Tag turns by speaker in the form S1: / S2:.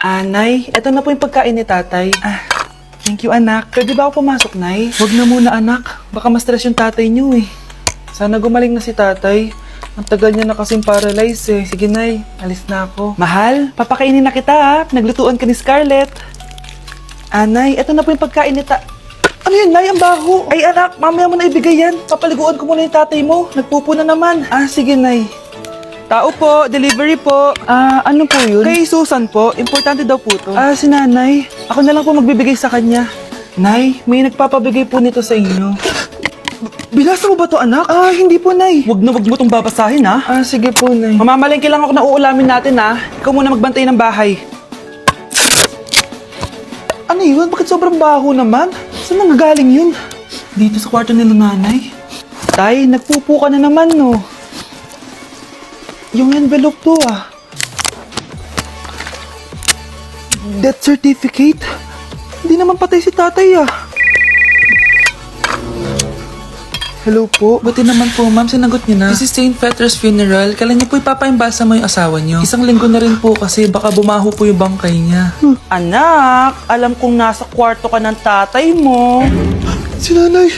S1: Nay, eto na po yung pagkain ni tatay. Thank you, anak. Pwede ba ako pumasok, Nay? Huwag na muna, anak. Baka ma-stress yung tatay niyo eh. Sana gumaling na si tatay. Ang tagal niya na kasing paralyzed eh. Sige, Nay. Alis na ako. Mahal, papakainin na kita ha. Naglutuan ka ni Scarlett. Nay, eto na po yung pagkain ni Ano yun, Nay? Ang baho. Ay, anak, mamaya mo na ibigay yan. Papaliguan ko muna yung tatay mo. Nagpupo na naman. Sige, Nay. Tao po, delivery po. Ano po yun? Kay Susan po, importante daw po to. Si nanay. Ako na lang po magbibigay sa kanya. Nay, may nagpapabigay po nito sa inyo. Binasa mo ba to, anak? Hindi po, Nay. Wag mo tong babasahin, ha? Sige po, Nay. Mamamalengke lang ako na uulamin natin, ha? Ikaw muna magbantay ng bahay. Ano yun? Bakit sobrang baho naman? Saan nanggagaling yun? Dito sa kwarto nila nanay. Tay, nagpupo ka na naman, no? Yung envelope to, Death certificate? Hindi naman patay si tatay, Hello po. Buti naman po, ma'am. Sinagot niyo na. This is St. Peter's Funeral. Kailan niyo po ipapaimbasa mo yung asawa niyo? Isang linggo na rin po kasi baka bumaho po yung bangkay niya. Anak, alam kong nasa kwarto ka ng tatay mo. Si nanay.